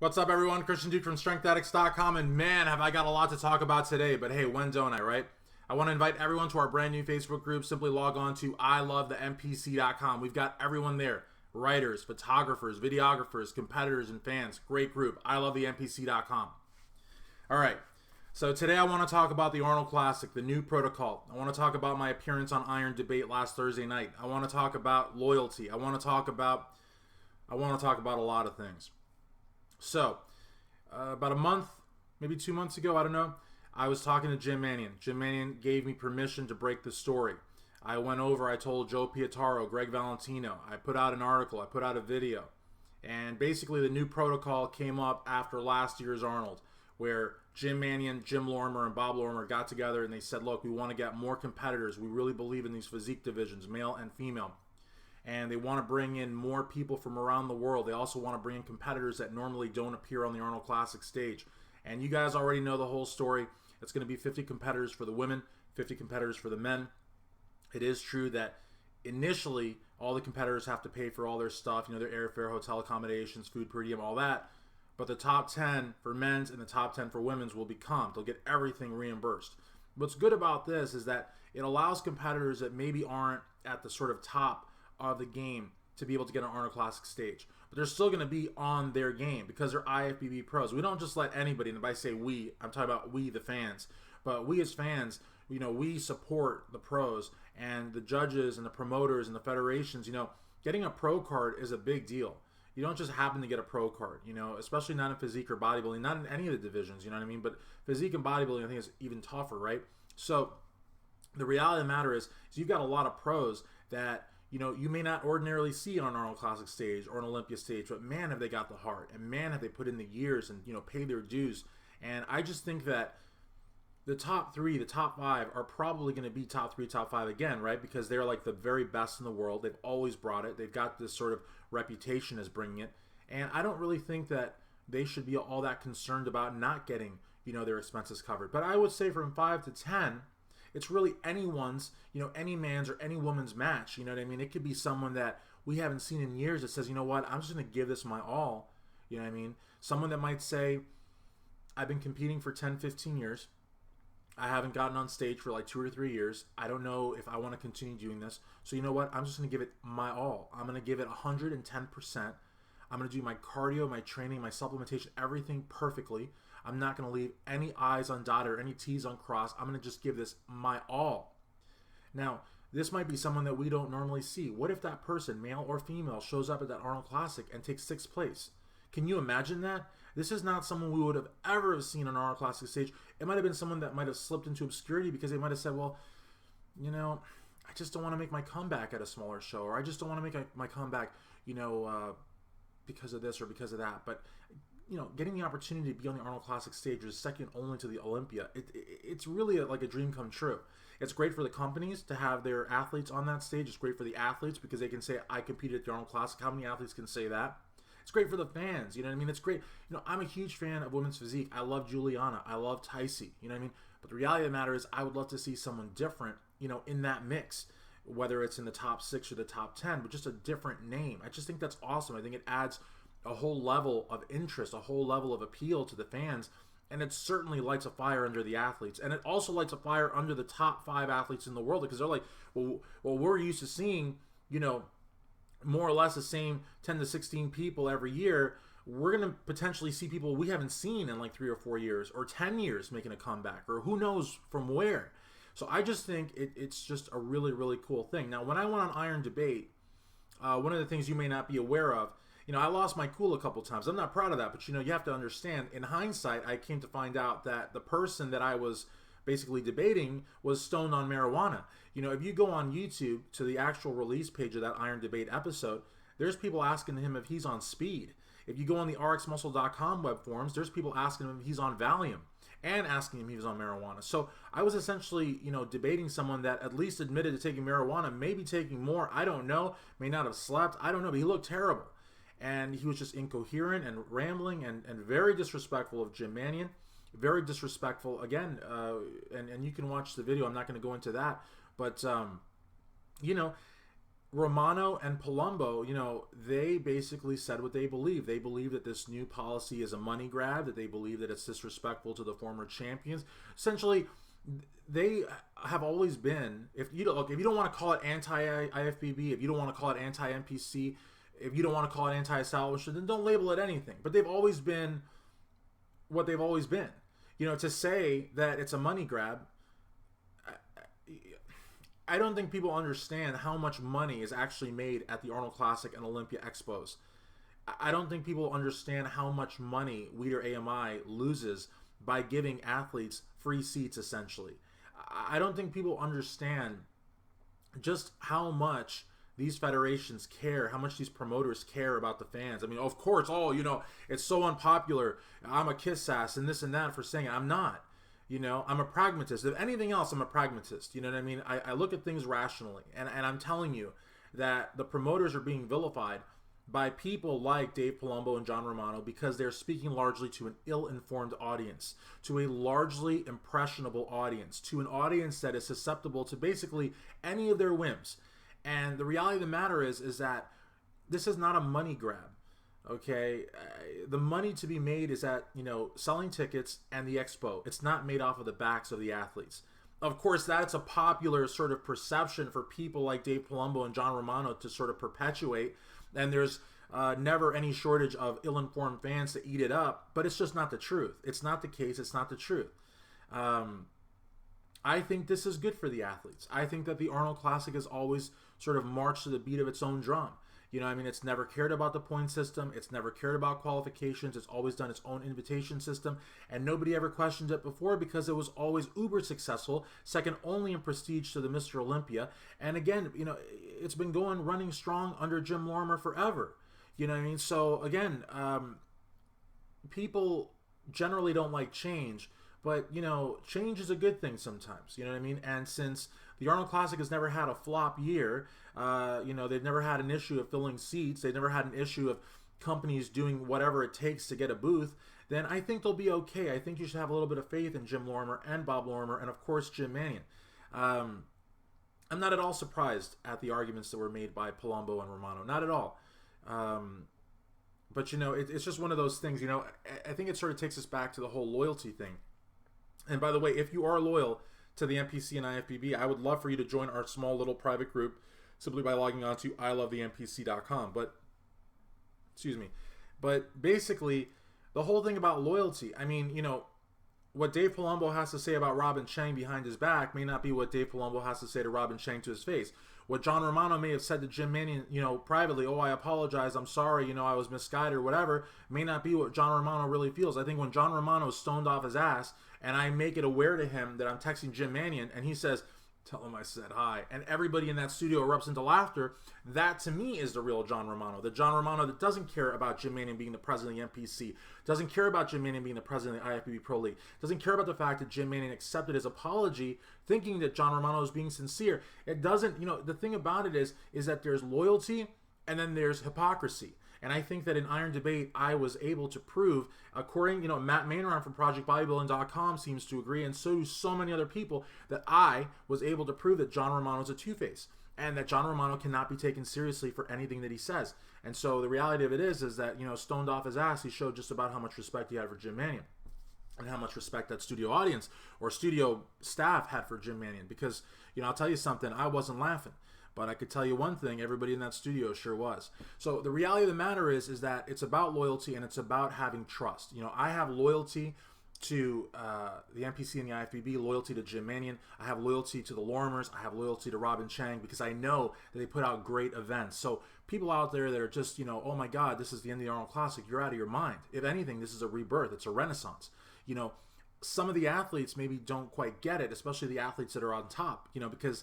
What's up, everyone? Christian Duke from StrengthAddicts.com, and man, have I got a lot to talk about today, but hey, when don't I, right? I want to invite everyone to our brand new Facebook group. Simply log on to ILoveTheNPC.com. We've got everyone there. Writers, photographers, videographers, competitors, and fans. Great group. ILoveTheNPC.com. All right, so today I want to talk about the Arnold Classic, the new protocol. I want to talk about my appearance on Iron Debate last Thursday night. I want to talk about loyalty. I want to talk about a lot of things. So, about a month, maybe 2 months ago, I don't know, I was talking to Jim Mannion. Jim Mannion gave me permission to break the story. I went over, I told Joe Pietaro, Greg Valentino, I put out an article, I put out a video. And basically the new protocol came up after last year's Arnold, where Jim Mannion, Jim Lorimer, and Bob Lorimer got together and they said, look, we want to get more competitors. We really believe in these physique divisions, male and female. And they want to bring in more people from around the world. They also want to bring in competitors that normally don't appear on the Arnold Classic stage. And you guys already know the whole story. It's going to be 50 competitors for the women, 50 competitors for the men. It is true that initially all the competitors have to pay for all their stuff, their airfare, hotel accommodations, food per diem, all that. But the top 10 for men's and the top 10 for women's will be comped. They'll get everything reimbursed. What's good about this is that it allows competitors that maybe aren't at the sort of top of the game to be able to get an Arnold Classic stage. But they're still going to be on their game because they're IFBB pros. We don't just let anybody, and by say we, I'm talking about we, the fans. But we as fans, we support the pros and the judges and the promoters and the federations. Getting a pro card is a big deal. You don't just happen to get a pro card, especially not in physique or bodybuilding, not in any of the divisions, you know what I mean? But physique and bodybuilding, I think, is even tougher, right? So the reality of the matter is you've got a lot of pros that you may not ordinarily see on an Arnold Classic stage or an Olympia stage, but man, have they got the heart, and man, have they put in the years and, paid their dues. And I just think that the top three, the top five are probably going to be top three, top five again, right? Because they're like the very best in the world. They've always brought it. They've got this sort of reputation as bringing it. And I don't really think that they should be all that concerned about not getting, their expenses covered. But I would say from 5 to 10, it's really anyone's, any man's or any woman's match. You know what I mean? It could be someone that we haven't seen in years that says, you know what, I'm just going to give this my all. You know what I mean? Someone that might say, I've been competing for 10, 15 years. I haven't gotten on stage for like 2 or 3 years. I don't know if I want to continue doing this. So you know what? I'm just going to give it my all. I'm going to give it 110%. I'm going to do my cardio, my training, my supplementation, everything perfectly. I'm not going to leave any I's undotted or any T's uncrossed. I'm going to just give this my all. Now, this might be someone that we don't normally see. What if that person, male or female, shows up at that Arnold Classic and takes 6th place? Can you imagine that? This is not someone we would have ever seen on an Arnold Classic stage. It might have been someone that might have slipped into obscurity because they might have said, well, I just don't want to make my comeback at a smaller show, or I just don't want to make my comeback, because of this or because of that. But getting the opportunity to be on the Arnold Classic stage is second only to the Olympia. It's really like a dream come true. It's great for the companies to have their athletes on that stage. It's great for the athletes because they can say, I competed at the Arnold Classic. How many athletes can say that? It's great for the fans. You know what I mean? It's great. I'm a huge fan of women's physique. I love Juliana. I love Tyce. You know what I mean? But the reality of the matter is I would love to see someone different, in that mix, whether it's in the top 6 or the top 10, but just a different name. I just think that's awesome. I think it adds a whole level of interest, a whole level of appeal to the fans, and it certainly lights a fire under the athletes. And it also lights a fire under the top 5 athletes in the world because they're like, well, we're used to seeing, more or less the same 10 to 16 people every year. We're going to potentially see people we haven't seen in like 3 or 4 years or 10 years making a comeback, or who knows from where. So I just think it's just a really, really cool thing. Now, when I went on Iron Debate, one of the things you may not be aware of, I lost my cool a couple times. I'm not proud of that, but you have to understand, in hindsight, I came to find out that the person that I was basically debating was stoned on marijuana. If you go on YouTube to the actual release page of that Iron Debate episode, there's people asking him if he's on speed. If you go on the rxmuscle.com web forums, there's people asking him if he's on Valium and asking him if he was on marijuana. So I was essentially, debating someone that at least admitted to taking marijuana, maybe taking more. I don't know. May not have slept. I don't know, but he looked terrible. And he was just incoherent and rambling and very disrespectful of Jim Mannion. Very disrespectful. Again, and you can watch the video. I'm not going to go into that. But, Romano and Palumbo, they basically said what they believe. They believe that this new policy is a money grab, that they believe that it's disrespectful to the former champions. Essentially, they have always been, if you don't want to call it anti-IFBB, if you don't want to call it anti-NPC, if you don't want to call it anti-establishment, then don't label it anything. But they've always been what they've always been. To say that it's a money grab, I don't think people understand how much money is actually made at the Arnold Classic and Olympia Expos. I don't think people understand how much money Weider AMI loses by giving athletes free seats, essentially. I don't think people understand just how much these federations care, how much these promoters care about the fans. I mean, of course, it's so unpopular. I'm a kiss ass and this and that for saying it. I'm not. I'm a pragmatist. If anything else, I'm a pragmatist. You know what I mean? I look at things rationally. And I'm telling you that the promoters are being vilified by people like Dave Palumbo and John Romano because they're speaking largely to an ill-informed audience, to a largely impressionable audience, to an audience that is susceptible to basically any of their whims. And the reality of the matter is that this is not a money grab. Okay, the money to be made is at selling tickets and the expo. It's not made off of the backs of the athletes. Of course, that's a popular sort of perception for people like Dave Palumbo and John Romano to sort of perpetuate, and there's never any shortage of ill-informed fans to eat it up, but it's just not the truth. It's not the case. It's not the truth. I think this is good for the athletes. I think that the Arnold Classic has always sort of marched to the beat of its own drum. It's never cared about the point system. It's never cared about qualifications. It's always done its own invitation system. And nobody ever questioned it before because it was always uber successful, second only in prestige to the Mr. Olympia. And again, it's been running strong under Jim Lorimer forever. So again, people generally don't like change. But, change is a good thing sometimes, And since the Arnold Classic has never had a flop year, they've never had an issue of filling seats, they've never had an issue of companies doing whatever it takes to get a booth, then I think they'll be okay. I think you should have a little bit of faith in Jim Lorimer and Bob Lorimer and, of course, Jim Manion. I'm not at all surprised at the arguments that were made by Palumbo and Romano. Not at all. But, it's just one of those things, I think it sort of takes us back to the whole loyalty thing. And by the way, if you are loyal to the NPC and IFBB, I would love for you to join our small little private group simply by logging on to ILoveTheNPC.com. But basically, the whole thing about loyalty, what Dave Palumbo has to say about Robin Chang behind his back may not be what Dave Palumbo has to say to Robin Chang to his face. What John Romano may have said to Jim Manion, privately, oh, I apologize, I'm sorry, I was misguided or whatever, may not be what John Romano really feels. I think when John Romano is stoned off his ass and I make it aware to him that I'm texting Jim Manion and he says, tell him I said hi, and everybody in that studio erupts into laughter, that to me is the real John Romano. The John Romano that doesn't care about Jim Manion being the president of the NPC, doesn't care about Jim Manion being the president of the IFBB Pro League, doesn't care about the fact that Jim Manion accepted his apology thinking that John Romano is being sincere. It doesn't, the thing about it is that there's loyalty and then there's hypocrisy. And I think that in Iron Debate, I was able to prove, according, Matt Maynard from ProjectBodybuilding.com seems to agree, and so do so many other people, that I was able to prove that John Romano is a two-face, and that John Romano cannot be taken seriously for anything that he says. And so the reality of it is that, stoned off his ass, he showed just about how much respect he had for Jim Manion, and how much respect that studio audience or studio staff had for Jim Manion. Because, I'll tell you something, I wasn't laughing. But I could tell you one thing, everybody in that studio sure was. So the reality of the matter is that it's about loyalty and it's about having trust. I have loyalty to the NPC and the IFBB, loyalty to Jim Manion. I have loyalty to the Lorimers. I have loyalty to Robin Chang because I know that they put out great events. So people out there that are just, oh my God, this is the end of the Arnold Classic, you're out of your mind. If anything, this is a rebirth. It's a renaissance. Some of the athletes maybe don't quite get it, especially the athletes that are on top, because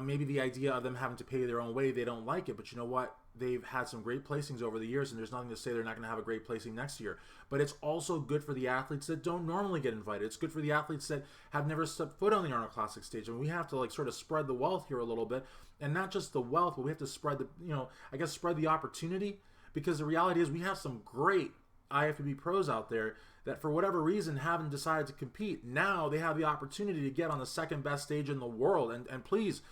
maybe the idea of them having to pay their own way, they don't like it. But you know what? They've had some great placings over the years, and there's nothing to say they're not going to have a great placing next year. But it's also good for the athletes that don't normally get invited. It's good for the athletes that have never stepped foot on the Arnold Classic stage. And we have to sort of spread the wealth here a little bit, and not just the wealth, but we have to spread the spread the opportunity, because the reality is we have some great IFBB pros out there that for whatever reason haven't decided to compete. Now they have the opportunity to get on the second best stage in the world. And please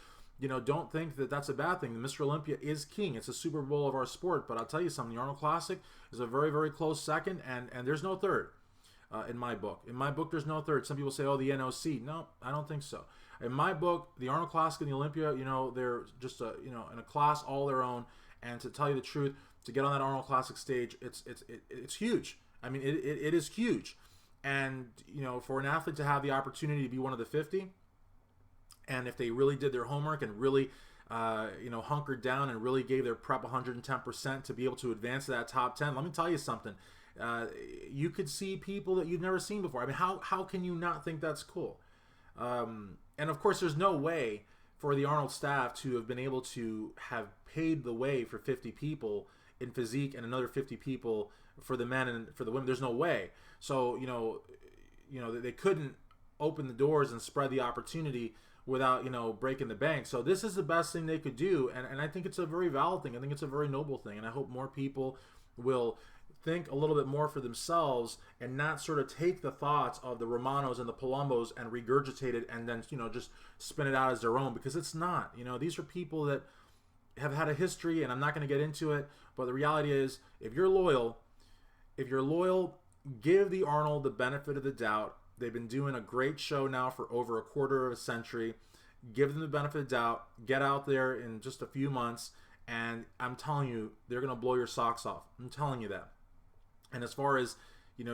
don't think that that's a bad thing. Mr. Olympia is king. It's a Super Bowl of our sport. But I'll tell you something, the Arnold Classic is a very, very close second, and there's no third in my book. In my book, there's no third. Some people say, oh, the NOC. No, I don't think so. In my book, the Arnold Classic and the Olympia, they're just in a class all their own. And to tell you the truth, to get on that Arnold Classic stage, it's huge. I mean, it is huge. And, for an athlete to have the opportunity to be one of the 50, and if they really did their homework and really, hunkered down and really gave their prep 110% to be able to advance to that top 10, let me tell you something. You could see people that you've never seen before. I mean, how can you not think that's cool? And of course, there's no way for the Arnold staff to have been able to have paid the way for 50 people in physique and another 50 people for the men and for the women. There's no way. So, they couldn't open the doors and spread the opportunity without, breaking the bank. So this is the best thing they could do. And I think it's a very valid thing. I think it's a very noble thing. And I hope more people will think a little bit more for themselves and not sort of take the thoughts of the Romanos and the Palombos and regurgitate it and then, just spin it out as their own, because it's not. These are people that have had a history, and I'm not going to get into it, but the reality is, if you're loyal, give the Arnold the benefit of the doubt. They've been doing a great show now for over a quarter of a century. Give them the benefit of the doubt. Get out there in just a few months, and I'm telling you, they're going to blow your socks off. I'm telling you that. And as far as,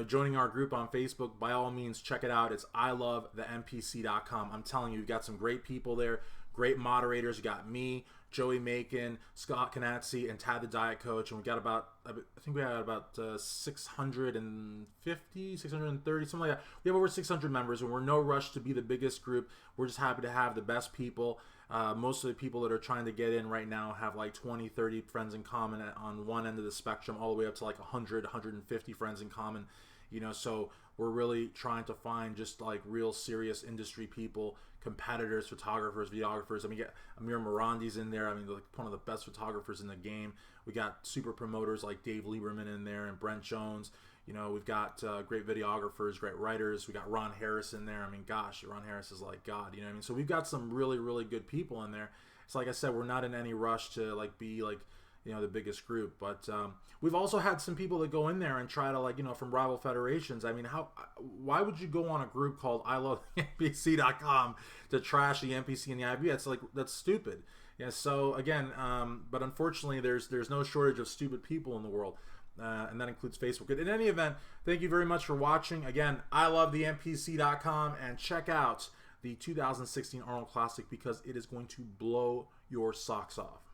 joining our group on Facebook, by all means, check it out. It's ILoveTheNPC.com. I'm telling you, you've got some great people there, great moderators. You got me, Joey Macon, Scott Canazzi, and Tad the Diet Coach. And we got about 650, 630, something like that. We have over 600 members, and we're no rush to be the biggest group. We're just happy to have the best people. Most of the people that are trying to get in right now have like 20, 30 friends in common on one end of the spectrum, all the way up to like 100, 150 friends in common. So we're really trying to find just like real serious industry people, competitors, photographers, videographers. I mean, Amir Morandi's in there. I mean, like one of the best photographers in the game. We got super promoters like Dave Lieberman in there and Brent Jones. We've got great videographers, great writers. We got Ron Harris in there. I mean, gosh, Ron Harris is like God. You know what I mean? So we've got some really, really good people in there. It's like I said, we're not in any rush to like be like, the biggest group. But we've also had some people that go in there and try to like, from rival federations. I mean, why would you go on a group called ILoveTheNPC.com to trash the NPC and the IB? It's like, that's stupid. Yeah. So again, but unfortunately, there's no shortage of stupid people in the world. And that includes Facebook. In any event, thank you very much for watching. Again, ILoveTheNPC.com, and check out the 2016 Arnold Classic, because it is going to blow your socks off.